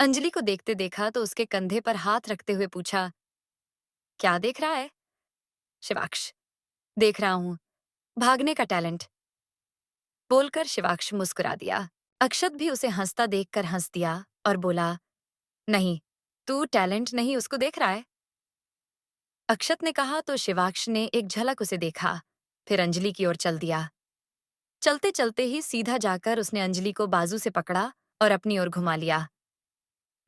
अंजलि को देखते देखा तो उसके कंधे पर हाथ रखते हुए पूछा, क्या देख रहा है? शिवाक्ष, देख रहा हूं, भागने का टैलेंट, बोलकर शिवाक्ष मुस्कुरा दिया। अक्षत भी उसे हंसता देखकर हंस दिया और बोला, नहीं, तू टैलेंट नहीं उसको देख रहा है। अक्षत ने कहा तो शिवाक्ष ने एक झलक उसे देखा, फिर अंजलि की ओर चल दिया। चलते चलते ही सीधा जाकर उसने अंजलि को बाजू से पकड़ा और अपनी ओर घुमा लिया।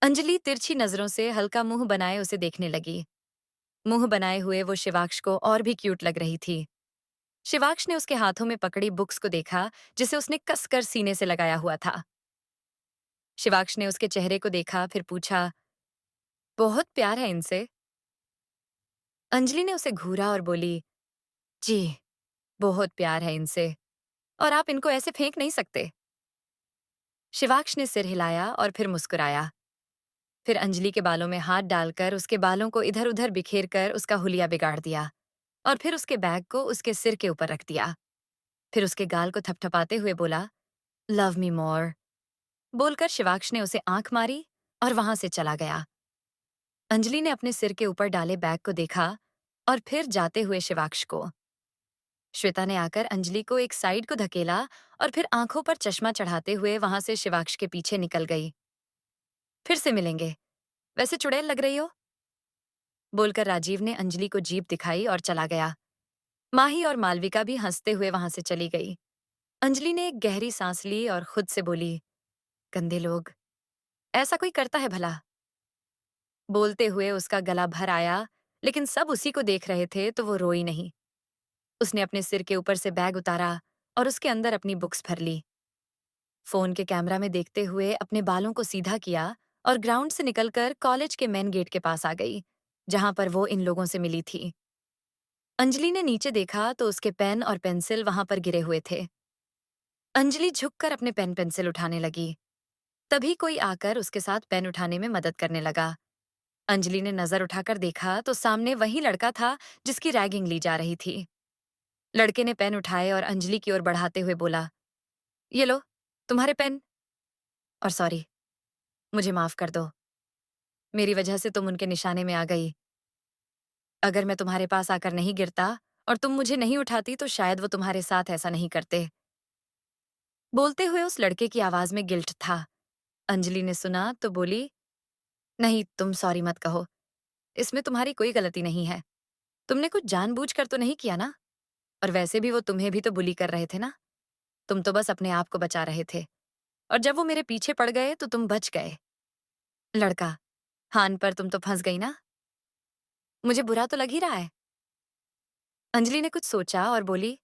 अंजलि तिरछी नजरों से हल्का मुंह बनाए उसे देखने लगी। मुंह बनाए हुए वो शिवाक्ष को और भी क्यूट लग रही थी। शिवाक्ष ने उसके हाथों में पकड़ी बुक्स को देखा, जिसे उसने कसकर सीने से लगाया हुआ था। शिवाक्ष ने उसके चेहरे को देखा, फिर पूछा, बहुत प्यार है इनसे? अंजलि ने उसे घूरा और बोली, जी, बहुत प्यार है इनसे, और आप इनको ऐसे फेंक नहीं सकते। शिवाक्ष ने सिर हिलाया और फिर मुस्कुराया। फिर अंजलि के बालों में हाथ डालकर उसके बालों को इधर उधर बिखेर कर उसका हुलिया बिगाड़ दिया, और फिर उसके बैग को उसके सिर के ऊपर रख दिया। फिर उसके गाल को थपथपाते हुए बोला, लव मी मोर, बोलकर शिवाक्ष ने उसे आंख मारी और वहां से चला गया। अंजलि ने अपने सिर के ऊपर डाले बैग को देखा और फिर जाते हुए शिवाक्ष को। श्वेता ने आकर अंजलि को एक साइड को धकेला और फिर आंखों पर चश्मा चढ़ाते हुए वहां से शिवाक्ष के पीछे निकल गई। फिर से मिलेंगे, वैसे चुड़ैल लग रही हो, बोलकर राजीव ने अंजलि को जीप दिखाई और चला गया। माही और मालविका भी हंसते हुए वहां से चली गई। अंजलि ने एक गहरी सांस ली और खुद से बोली, गंदे लोग, ऐसा कोई करता है भला? बोलते हुए उसका गला भर आया, लेकिन सब उसी को देख रहे थे तो वो रोई नहीं। उसने अपने सिर के ऊपर से बैग उतारा और उसके अंदर अपनी बुक्स भर ली। फोन के कैमरा में देखते हुए अपने बालों को सीधा किया और ग्राउंड से निकलकर कॉलेज के मेन गेट के पास आ गई, जहां पर वो इन लोगों से मिली थी। अंजलि ने नीचे देखा तो उसके पेन और पेंसिल वहां पर गिरे हुए थे। अंजलि झुककर अपने पेन पेंसिल उठाने लगी। तभी कोई आकर उसके साथ पेन उठाने में मदद करने लगा। अंजलि ने नजर उठाकर देखा तो सामने वही लड़का था जिसकी रैगिंग ली जा रही थी। लड़के ने पेन उठाए और अंजलि की ओर बढ़ाते हुए बोला, ये लो, तुम्हारे पेन, और सॉरी, मुझे माफ कर दो, मेरी वजह से तुम उनके निशाने में आ गई। अगर मैं तुम्हारे पास आकर नहीं गिरता और तुम मुझे नहीं उठाती तो शायद वो तुम्हारे साथ ऐसा नहीं करते। बोलते हुए उस लड़के की आवाज में गिल्ट था। अंजलि ने सुना तो बोली, नहीं, तुम सॉरी मत कहो, इसमें तुम्हारी कोई गलती नहीं है। तुमने कुछ जानबूझकर तो नहीं किया ना? और वैसे भी वो तुम्हें भी तो बुली कर रहे थे ना? तुम तो बस अपने आप को बचा रहे थे, और जब वो मेरे पीछे पड़ गए तो तुम बच गए। लड़का, हान पर तुम तो फंस गई ना? मुझे बुरा तो लग ही रहा है। अंजलि ने कुछ सोचा और बोली,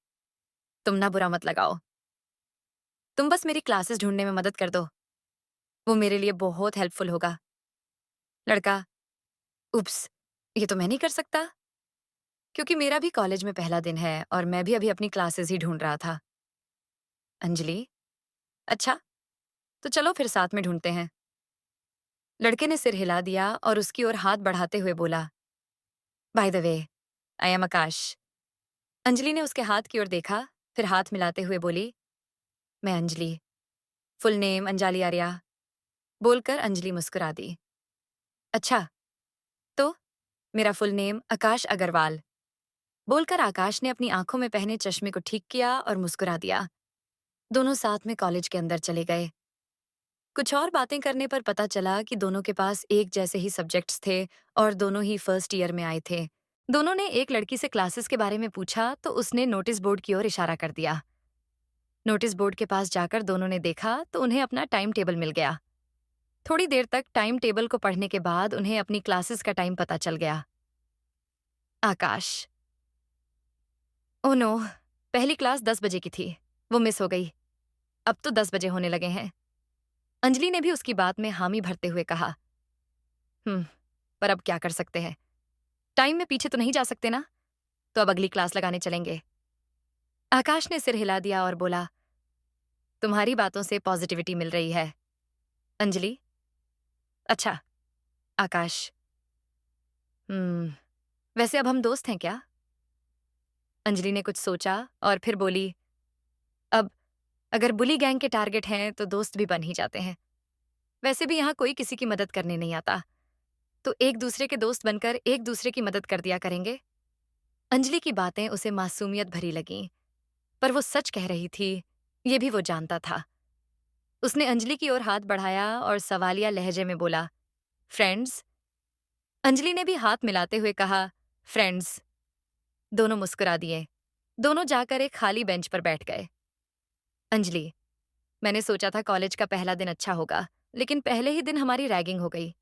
तुम ना बुरा मत लगाओ, तुम बस मेरी क्लासेस ढूंढने में मदद कर दो, वो मेरे लिए बहुत हेल्पफुल होगा। लड़का, उप्स, ये तो मैं नहीं कर सकता, क्योंकि मेरा भी कॉलेज में पहला दिन है और मैं भी अभी अपनी क्लासेस ही ढूंढ रहा था। अंजलि, अच्छा, तो चलो फिर साथ में ढूंढते हैं। लड़के ने सिर हिला दिया और उसकी ओर हाथ बढ़ाते हुए बोला, by the way, I am Akash. Anjali ने उसके हाथ की ओर देखा, फिर हाथ मिलाते हुए बोली, मैं अंजलि, फुल नेम अंजलि आर्या, बोलकर अंजलि मुस्कुरा दी। अच्छा, तो मेरा फुल नेम आकाश अग्रवाल, बोलकर आकाश ने अपनी आंखों में पहने चश्मे को ठीक किया और मुस्कुरा दिया। दोनों साथ में कॉलेज के अंदर चले गए। कुछ और बातें करने पर पता चला कि दोनों के पास एक जैसे ही सब्जेक्ट्स थे और दोनों ही फर्स्ट ईयर में आए थे। दोनों ने एक लड़की से क्लासेस के बारे में पूछा तो उसने नोटिस बोर्ड की ओर इशारा कर दिया। नोटिस बोर्ड के पास जाकर दोनों ने देखा तो उन्हें अपना टाइम टेबल मिल गया। थोड़ी देर तक टाइम टेबल को पढ़ने के बाद उन्हें अपनी क्लासेस का टाइम पता चल गया। आकाश, ओह नो, पहली क्लास 10 बजे की थी, वो मिस हो गई। अब तो 10 बजे होने लगे हैं। अंजलि ने भी उसकी बात में हामी भरते हुए कहा, पर अब क्या कर सकते हैं, टाइम में पीछे तो नहीं जा सकते ना, तो अब अगली क्लास लगाने चलेंगे। आकाश ने सिर हिला दिया और बोला, तुम्हारी बातों से पॉजिटिविटी मिल रही है अंजलि। अच्छा, आकाश, वैसे अब हम दोस्त हैं क्या? अंजलि ने कुछ सोचा और फिर बोली, अब अगर बुली गैंग के टारगेट हैं तो दोस्त भी बन ही जाते हैं। वैसे भी यहाँ कोई किसी की मदद करने नहीं आता, तो एक दूसरे के दोस्त बनकर एक दूसरे की मदद कर दिया करेंगे। अंजलि की बातें उसे मासूमियत भरी लगीं, पर वो सच कह रही थी, ये भी वो जानता था। उसने अंजलि की ओर हाथ बढ़ाया और सवालिया लहजे में बोला, फ्रेंड्स। अंजलि ने भी हाथ मिलाते हुए कहा, फ्रेंड्स। दोनों मुस्कुरा दिए। दोनों जाकर एक खाली बेंच पर बैठ गए। अंजलि, मैंने सोचा था कॉलेज का पहला दिन अच्छा होगा, लेकिन पहले ही दिन हमारी रैगिंग हो गई।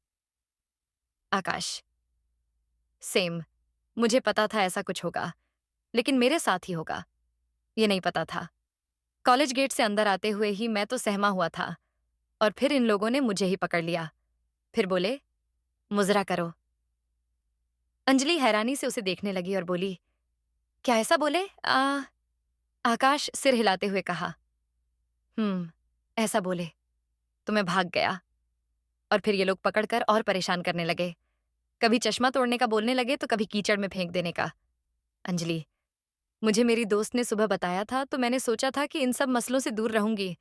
आकाश, सेम। मुझे पता था ऐसा कुछ होगा, लेकिन मेरे साथ ही होगा, ये नहीं पता था। कॉलेज गेट से अंदर आते हुए ही मैं तो सहमा हुआ था, और फिर इन लोगों ने मुझे ही पकड़ लिया। फिर बोले, मुजरा करो। अंजलि हैरानी से उसे देखने लगी और बोली, क्या ऐसा बोले? आकाश सिर हिलाते हुए कहा, ऐसा बोले। तो मैं भाग गया, और फिर ये लोग पकड़कर और परेशान करने लगे। कभी चश्मा तोड़ने का बोलने लगे तो कभी कीचड़ में फेंक देने का। अंजलि, मुझे मेरी दोस्त ने सुबह बताया था, तो मैंने सोचा था कि इन सब मसलों से दूर रहूंगी,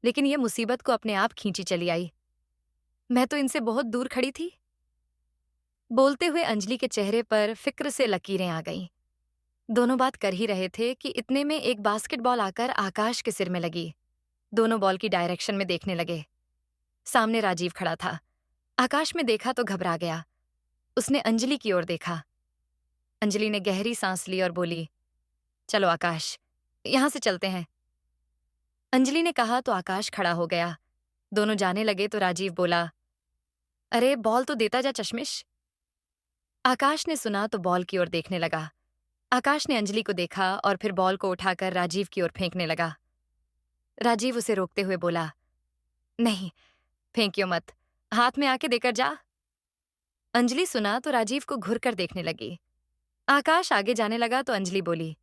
लेकिन ये मुसीबत को अपने आप खींची चली आई। मैं तो इनसे बहुत दूर खड़ी थी। बोलते हुए अंजलि के चेहरे पर फिक्र से लकीरें आ गईं। दोनों बात कर ही रहे थे कि इतने में एक बास्केटबॉल आकर आकाश के सिर में लगी। दोनों बॉल की डायरेक्शन में देखने लगे। सामने राजीव खड़ा था। आकाश में देखा तो घबरा गया। उसने अंजलि की ओर देखा। अंजलि ने गहरी सांस ली और बोली, चलो आकाश, यहां से चलते हैं। अंजलि ने कहा तो आकाश खड़ा हो गया। दोनों जाने लगे तो राजीव बोला, अरे बॉल तो देता जा चश्मिश। आकाश ने सुना तो बॉल की ओर देखने लगा। आकाश ने अंजलि को देखा और फिर बॉल को उठाकर राजीव की ओर फेंकने लगा। राजीव उसे रोकते हुए बोला, नहीं, फेंकियो मत, हाथ में आके देकर जा। अंजलि सुना तो राजीव को घुर कर देखने लगी। आकाश आगे जाने लगा तो अंजलि बोली,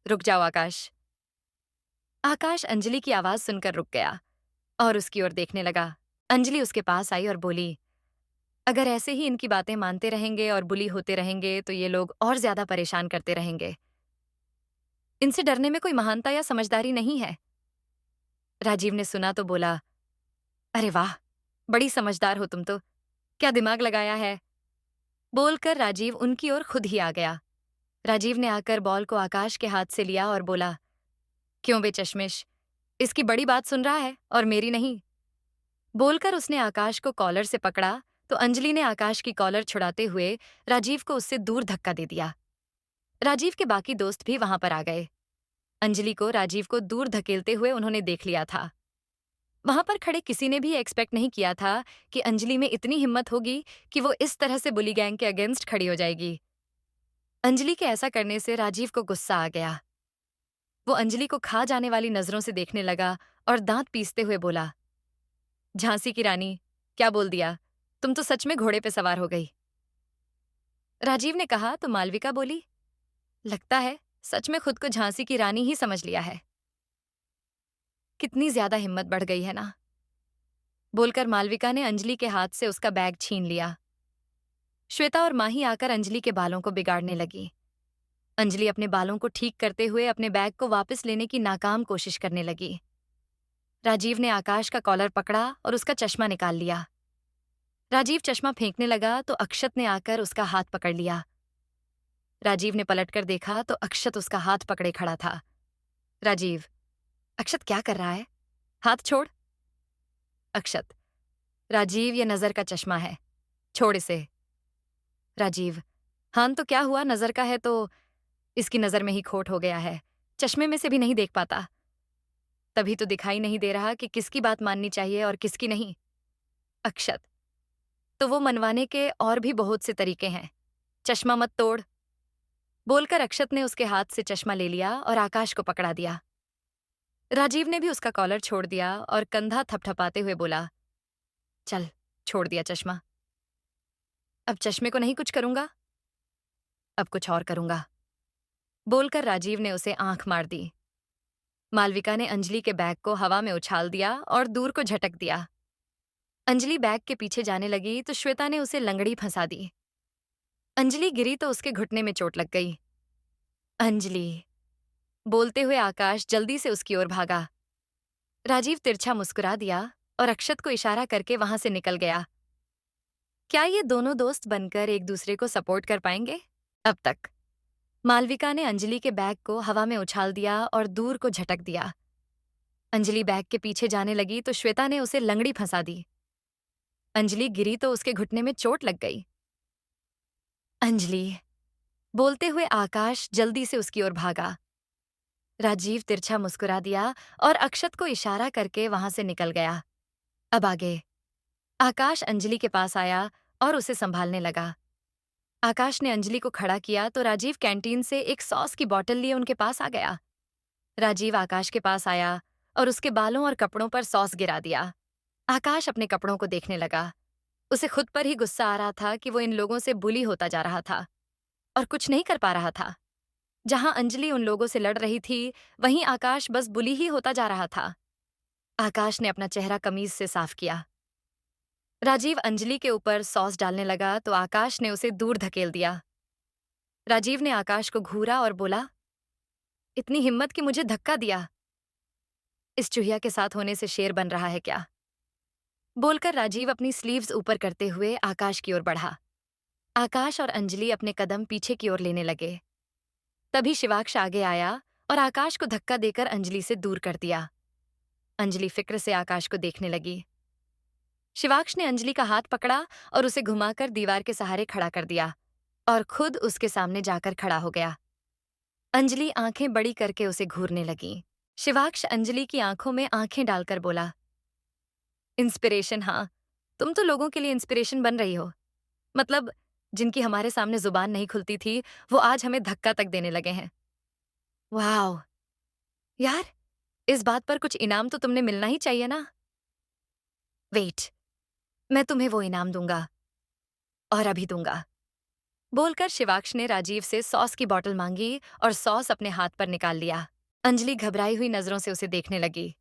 रुक जाओ आकाश। आकाश अंजलि की आवाज सुनकर रुक गया और उसकी ओर देखने लगा। अंजलि उसके पास आई और बोली, अगर ऐसे ही इनकी बातें मानते रहेंगे और बुली होते रहेंगे तो ये लोग और ज्यादा परेशान करते रहेंगे। इनसे डरने में कोई महानता या समझदारी नहीं है। राजीव ने सुना तो बोला, अरे वाह, बड़ी समझदार हो तुम तो, क्या दिमाग लगाया है। बोलकर राजीव उनकी ओर खुद ही आ गया। राजीव ने आकर बॉल को आकाश के हाथ से लिया और बोला, क्यों बे चश्मिश, इसकी बड़ी बात सुन रहा है और मेरी नहीं। बोलकर उसने आकाश को कॉलर से पकड़ा तो अंजलि ने आकाश की कॉलर छुड़ाते हुए राजीव को उससे दूर धक्का दे दिया। राजीव के बाकी दोस्त भी वहां पर आ गए। अंजलि को राजीव को दूर धकेलते हुए उन्होंने देख लिया था। वहां पर खड़े किसी ने भी एक्सपेक्ट नहीं किया था कि अंजलि में इतनी हिम्मत होगी कि वो इस तरह से बुली गैंग के अगेंस्ट खड़ी हो जाएगी। अंजलि के ऐसा करने से राजीव को गुस्सा आ गया। वो अंजलि को खा जाने वाली नजरों से देखने लगा और दांत पीसते हुए बोला, झांसी की रानी, क्या बोल दिया? तुम तो सच में घोड़े पे सवार हो गई। राजीव ने कहा तो मालविका बोली, लगता है सच में खुद को झांसी की रानी ही समझ लिया है। कितनी ज्यादा हिम्मत बढ़ गई है ना। बोलकर मालविका ने अंजलि के हाथ से उसका बैग छीन लिया। श्वेता और माही आकर अंजलि के बालों को बिगाड़ने लगी। अंजलि अपने बालों को ठीक करते हुए अपने बैग को वापस लेने की नाकाम कोशिश करने लगी। राजीव ने आकाश का कॉलर पकड़ा और उसका चश्मा निकाल लिया। राजीव चश्मा फेंकने लगा तो अक्षत ने आकर उसका हाथ पकड़ लिया। राजीव ने पलटकर देखा तो अक्षत उसका हाथ पकड़े खड़ा था। राजीव, अक्षत क्या कर रहा है? हाथ छोड़। अक्षत, राजीव, ये नजर का चश्मा है, छोड़ इसे। राजीव, हाँ तो क्या हुआ, नजर का है तो इसकी नजर में ही खोट हो गया है, चश्मे में से भी नहीं देख पाता। तभी तो दिखाई नहीं दे रहा कि किसकी बात माननी चाहिए और किसकी नहीं। अक्षत, तो वो मनवाने के और भी बहुत से तरीके हैं, चश्मा मत तोड़। बोलकर अक्षत ने उसके हाथ से चश्मा ले लिया और आकाश को पकड़ा दिया। राजीव ने भी उसका कॉलर छोड़ दिया और कंधा थपथपाते हुए बोला, चल, छोड़ दिया चश्मा। अब चश्मे को नहीं कुछ करूंगा, अब कुछ और करूंगा। बोलकर राजीव ने उसे आंख मार दी। मालविका ने अंजलि के बैग को हवा में उछाल दिया और दूर को झटक दिया। अंजलि बैग के पीछे जाने लगी तो श्वेता ने उसे लंगड़ी फंसा दी। अंजलि गिरी तो उसके घुटने में चोट लग गई। अंजलि, बोलते हुए आकाश जल्दी से उसकी ओर भागा। राजीव तिरछा मुस्कुरा दिया और अक्षत को इशारा करके वहां से निकल गया। क्या ये दोनों दोस्त बनकर एक दूसरे को सपोर्ट कर पाएंगे? अब तक मालविका ने अंजलि के बैग को हवा में उछाल दिया और दूर को झटक दिया। अंजलि बैग के पीछे जाने लगी तो श्वेता ने उसे लंगड़ी फंसा दी। अंजलि गिरी तो उसके घुटने में चोट लग गई। अंजलि बोलते हुए आकाश जल्दी से उसकी ओर भागा। राजीव तिरछा मुस्कुरा दिया और अक्षत को इशारा करके वहां से निकल गया। अब आगे आकाश अंजलि के पास आया और उसे संभालने लगा। आकाश ने अंजलि को खड़ा किया तो राजीव कैंटीन से एक सॉस की बोतल लिए उनके पास आ गया। राजीव आकाश के पास आया और उसके बालों और कपड़ों पर सॉस गिरा दिया। आकाश अपने कपड़ों को देखने लगा। उसे खुद पर ही गुस्सा आ रहा था कि वो इन लोगों से बुली होता जा रहा था और कुछ नहीं कर पा रहा था। जहां अंजलि उन लोगों से लड़ रही थी, वहीं आकाश बस बुली ही होता जा रहा था। आकाश ने अपना चेहरा कमीज से साफ किया। राजीव अंजलि के ऊपर सॉस डालने लगा तो आकाश ने उसे दूर धकेल दिया। राजीव ने आकाश को घूरा और बोला, इतनी हिम्मत कि मुझे धक्का दिया। इस चूहिया के साथ होने से शेर बन रहा है क्या? बोलकर राजीव अपनी स्लीव्स ऊपर करते हुए आकाश की ओर बढ़ा। आकाश और अंजलि अपने कदम पीछे की ओर लेने लगे। तभी शिवाक्ष आगे आया और आकाश को धक्का देकर अंजलि से दूर कर दिया। अंजलि फिक्र से आकाश को देखने लगी। शिवाक्ष ने अंजलि का हाथ पकड़ा और उसे घुमाकर दीवार के सहारे खड़ा कर दिया और खुद उसके सामने जाकर खड़ा हो गया। अंजलि आंखें बड़ी करके उसे घूरने लगी। शिवाक्ष अंजलि की आंखों में आंखें डालकर बोला, इंस्पिरेशन? हाँ, तुम तो लोगों के लिए इंस्पिरेशन बन रही हो। मतलब जिनकी हमारे सामने जुबान नहीं खुलती थी, वो आज हमें धक्का तक देने लगे हैं। वाह यार, इस बात पर कुछ इनाम तो तुमने मिलना ही चाहिए ना। वेट, मैं तुम्हें वो इनाम दूंगा और अभी दूंगा। बोलकर शिवाक्ष ने राजीव से सॉस की बोतल मांगी और सॉस अपने हाथ पर निकाल लिया। अंजलि घबराई हुई नजरों से उसे देखने लगी।